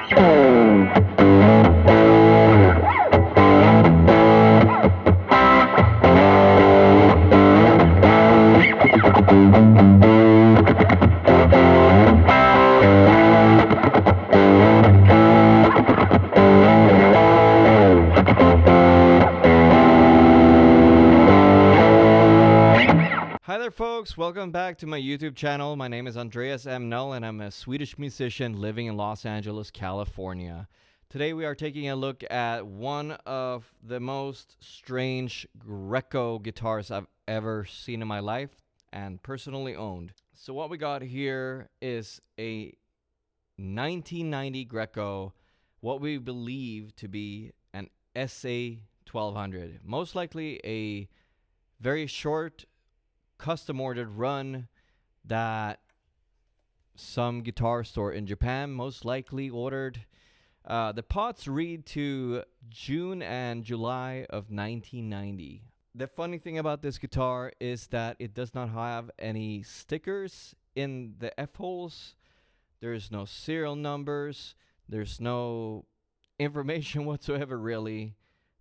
Hi there folks, welcome back to my YouTube channel. My name is Andreas M. Null and I'm a Swedish musician living in Los Angeles, California. Today we are taking a look at one of the most strange Greco guitars I've ever seen in my life and personally owned. So what we got here is a 1990 Greco, what we believe to be an SA 1200. Most likely a very short custom ordered run that some guitar store in Japan most likely ordered. The pots read to June and July of 1990. The funny thing about this guitar is that it does not have any stickers in the F-holes. There's no serial numbers. There's no information whatsoever really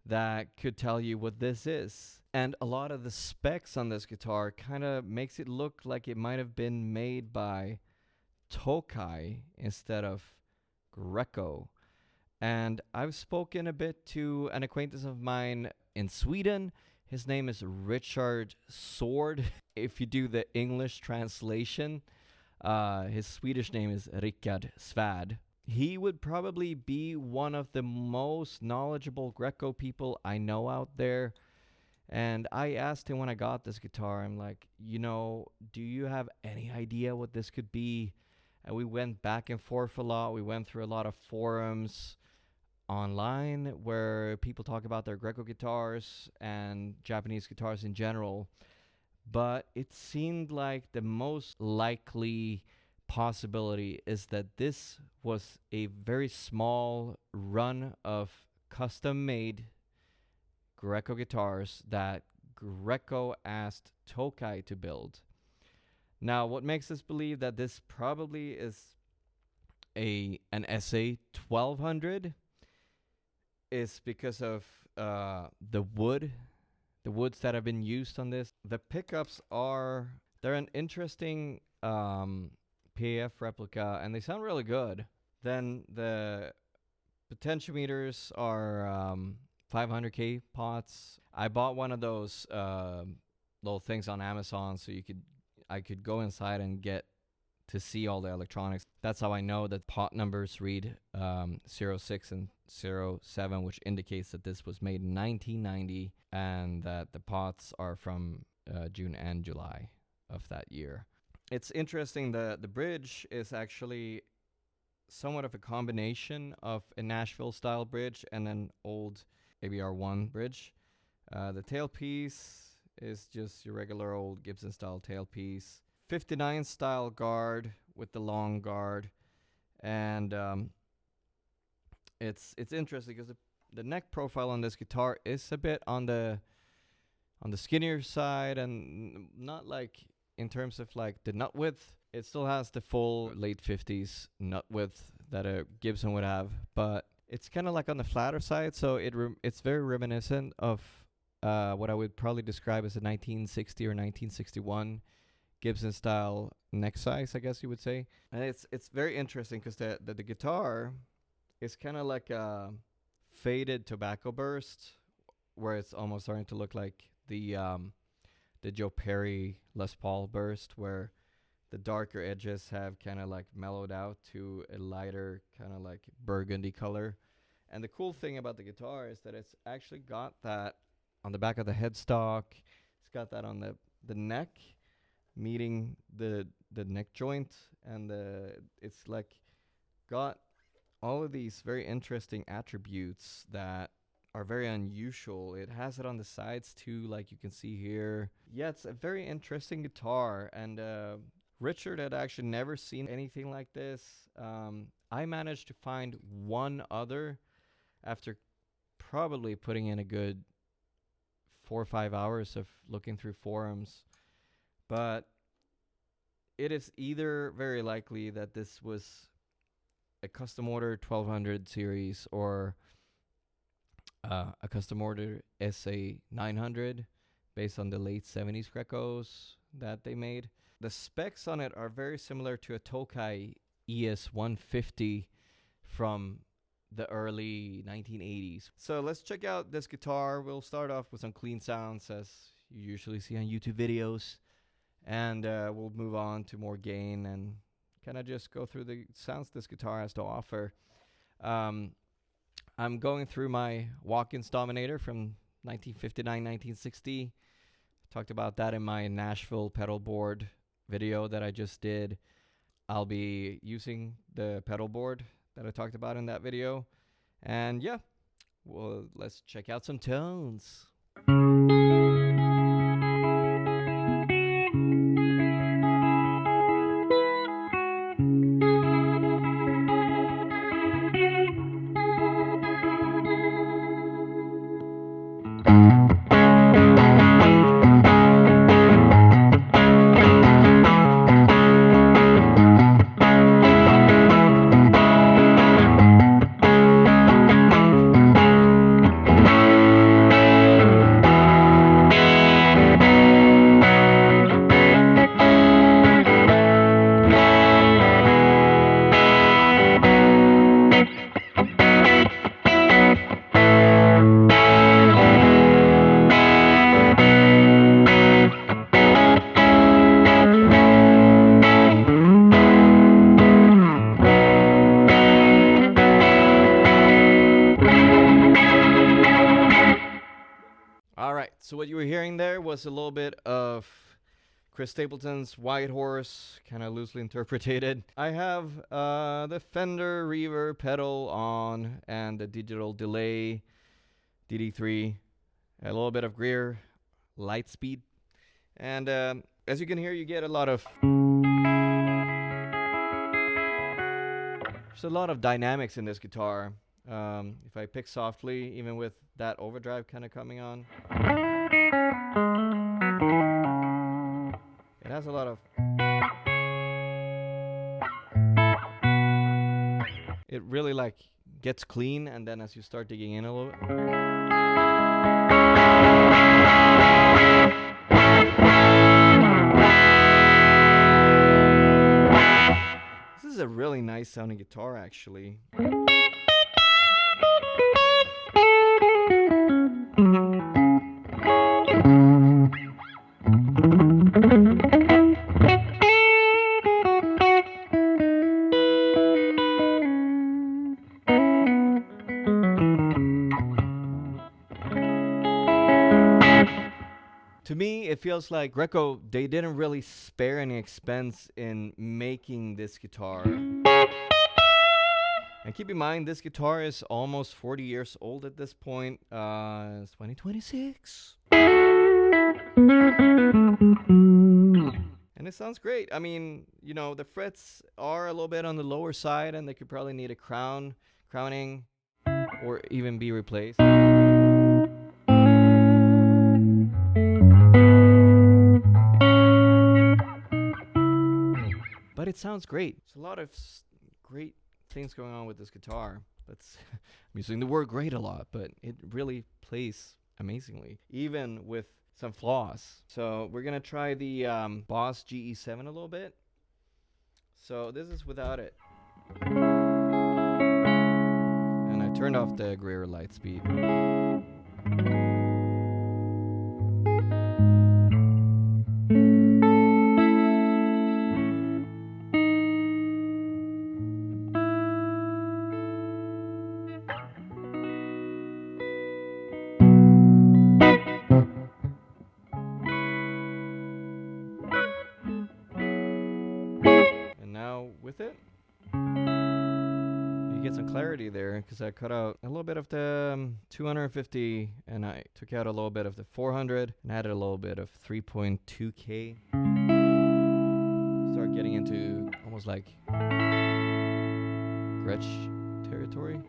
that could tell you what this is. And a lot of the specs on this guitar kind of makes it look like it might have been made by Tokai instead of Greco. And I've spoken a bit to an acquaintance of mine in Sweden. His name is Richard Sword. If you do the English translation, his Swedish name is Rickard Svärd. He would probably be one of the most knowledgeable Greco people I know out there. And I asked him when I got this guitar, I'm like, do you have any idea what this could be? And we went back and forth a lot. We went through a lot of forums online where people talk about their Greco guitars and Japanese guitars in general. But it seemed like the most likely possibility is that this was a very small run of custom-made Greco guitars that Greco asked Tokai to build. Now, what makes us believe that this probably is an SA 1200 is because of the woods that have been used on this. The pickups they're an interesting PAF replica, and they sound really good. Then the potentiometers are 500K pots. I bought one of those little things on Amazon, so I could go inside and get to see all the electronics. That's how I know that pot numbers read 06 and 07, which indicates that this was made in 1990 and that the pots are from June and July of that year. It's interesting, the bridge is actually somewhat of a combination of a Nashville style bridge and an old ABR1 bridge. The tailpiece is just your regular old Gibson style tailpiece. 59 style guard with the long guard. And it's interesting because the neck profile on this guitar is a bit on the skinnier side, and not like in terms of like the nut width. It still has the full late 50s nut width that a Gibson would have, but it's kind of like on the flatter side, so it's very reminiscent of what I would probably describe as a 1960 or 1961 Gibson style neck size, I guess you would say. And it's very interesting because the guitar is kind of like a faded tobacco burst, where it's almost starting to look like the Joe Perry Les Paul burst, where the darker edges have kind of like mellowed out to a lighter kind of like burgundy color. And the cool thing about the guitar is that it's actually got that on the back of the headstock. It's got that on the neck, meeting the neck joint, and it's like got all of these very interesting attributes that are very unusual. It has it on the sides too, like you can see here. Yeah, it's a very interesting guitar, and Richard had actually never seen anything like this. I managed to find one other after probably putting in a good 4 or 5 hours of looking through forums. But it is either very likely that this was a custom order 1200 series or a custom order SA 900 based on the late 70s Grecos that they made. The specs on it are very similar to a Tokai ES-150 from the early 1980s. So let's check out this guitar. We'll start off with some clean sounds as you usually see on YouTube videos, and we'll move on to more gain and kind of just go through the sounds this guitar has to offer. I'm going through my Watkins Dominator from 1959-1960. Talked about that in my Nashville pedal board video that I just did. I'll be using the pedal board that I talked about in that video. And yeah, well, let's check out some tones. So what you were hearing there was a little bit of Chris Stapleton's White Horse, kind of loosely interpreted. I have the Fender reverb pedal on and the digital delay DD3, a little bit of Greer light speed, and as you can hear, you get a lot of there's a lot of dynamics in this guitar. If I pick softly, even with that overdrive kind of coming on, it has a lot of, it really like gets clean, and then as you start digging in a little bit, this is a really nice sounding guitar actually. To me, it feels like Greco, they didn't really spare any expense in making this guitar. And keep in mind, this guitar is almost 40 years old at this point. It's 2026. And it sounds great. I mean, you know, the frets are a little bit on the lower side, and they could probably need a crowning, or even be replaced. But it sounds great. There's a lot of great things going on with this guitar. I'm using the word great a lot, but it really plays amazingly, even with some flaws. So we're gonna try the Boss GE7 a little bit. So this is without it. And I turned off the Greer light speed. With it, you get some clarity there, because I cut out a little bit of the 250 and I took out a little bit of the 400 and added a little bit of 3.2K. Start getting into almost like Gretsch territory.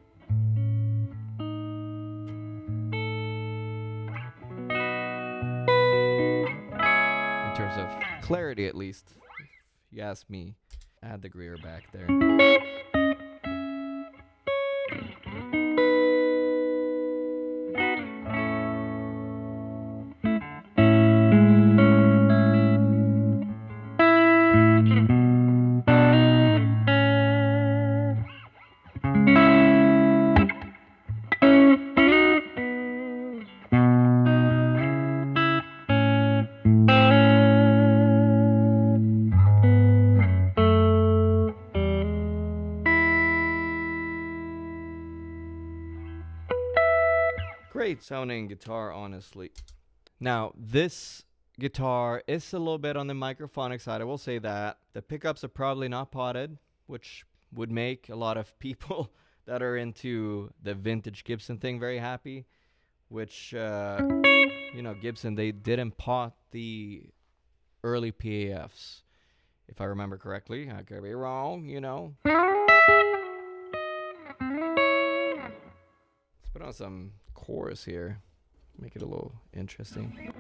In terms of clarity, at least, if you ask me. Add the Greer back there. Great sounding guitar, honestly. Now, this guitar is a little bit on the microphonic side, I will say that. The pickups are probably not potted, which would make a lot of people that are into the vintage Gibson thing very happy, which, you know, Gibson, they didn't pot the early PAFs, if I remember correctly. I could be wrong, you know. Let's put on some chorus here, make it a little interesting.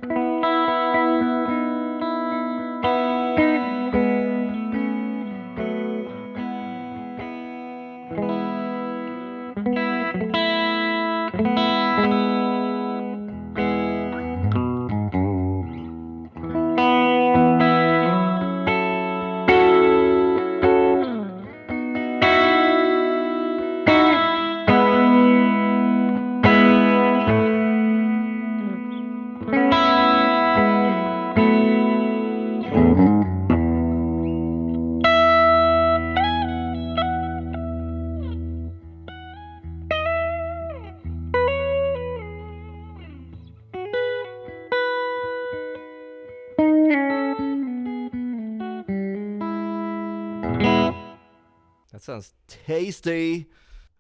That sounds tasty.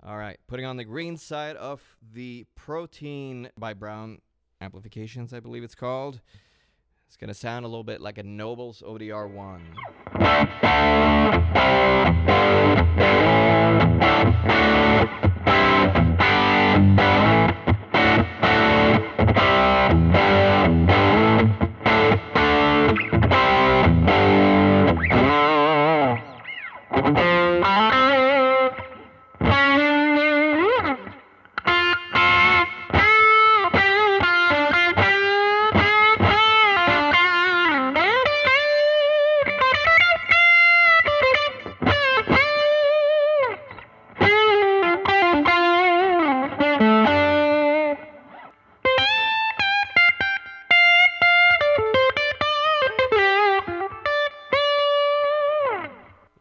All right, putting on the green side of the Protein by Brown Amplifications, I believe it's called. It's going to sound a little bit like a Nobels ODR1.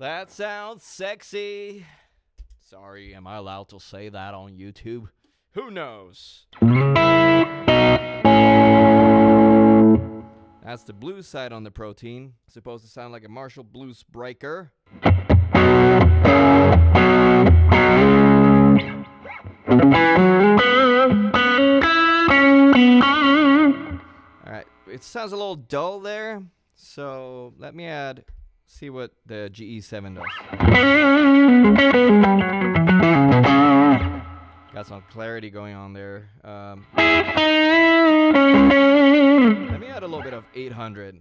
That sounds sexy. Sorry, am I allowed to say that on YouTube? Who knows? That's the blues side on the Protein. It's supposed to sound like a Marshall Blues Breaker. Alright, it sounds a little dull there, so let me see what the GE7 does. Got some clarity going on there. Let me add a little bit of 800.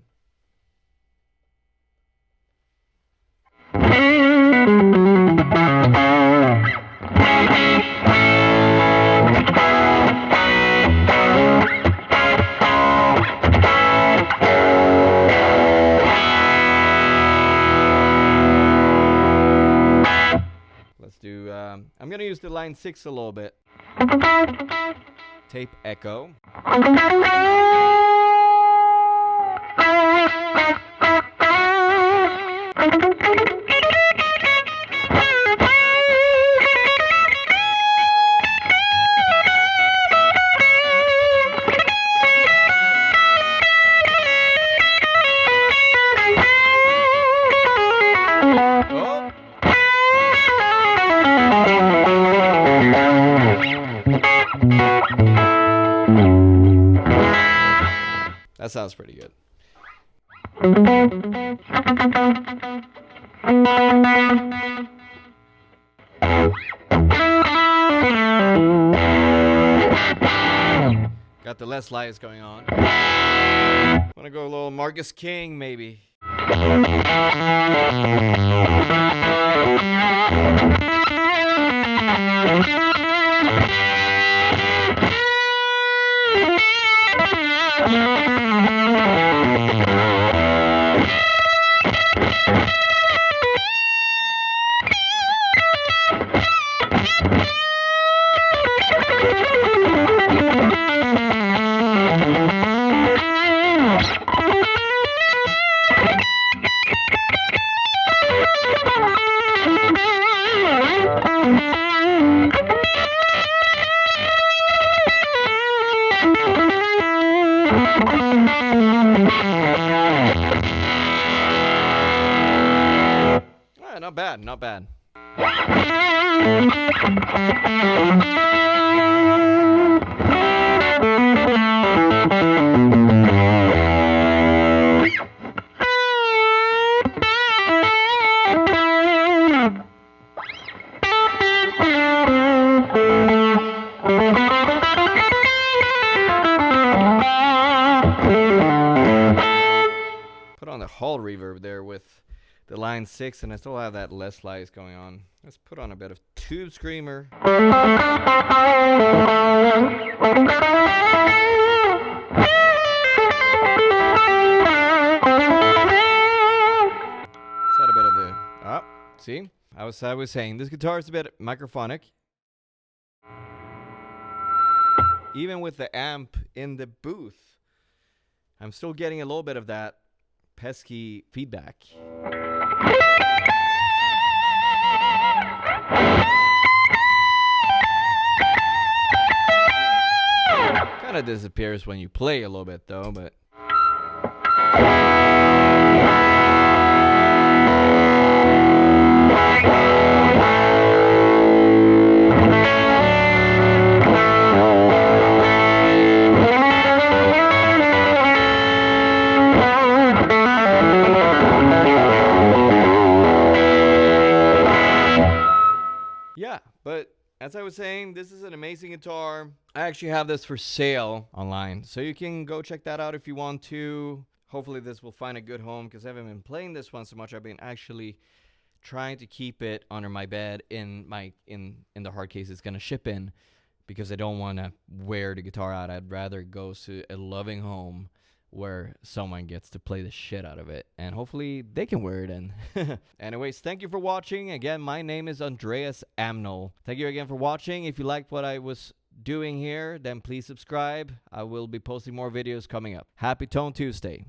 I'm going to use the line 6 a little bit. Tape echo. That sounds pretty good. Got the less lights going on. Wanna go a little Marcus King, maybe. not bad. Put on the hall reverb there with the line 6, and I still have that less slice going on. Let's put on a bit of Tube Screamer. Set a bit of the see, I was saying this guitar is a bit microphonic. Even with the amp in the booth, I'm still getting a little bit of that pesky feedback. Kind of disappears when you play a little bit though, but yeah, but as I was saying, this is an amazing guitar. I actually have this for sale online, so you can go check that out if you want to. Hopefully this will find a good home, because I haven't been playing this one so much. I've been actually trying to keep it under my bed in the hard case it's gonna ship in, because I don't want to wear the guitar out. I'd rather it goes to a loving home where someone gets to play the shit out of it, and hopefully they can wear it in. Anyways, thank you for watching. Again, my name is Andreas Amnol. Thank you again for watching. If you liked what I was doing here, then please subscribe. I will be posting more videos coming up. Happy Tone Tuesday.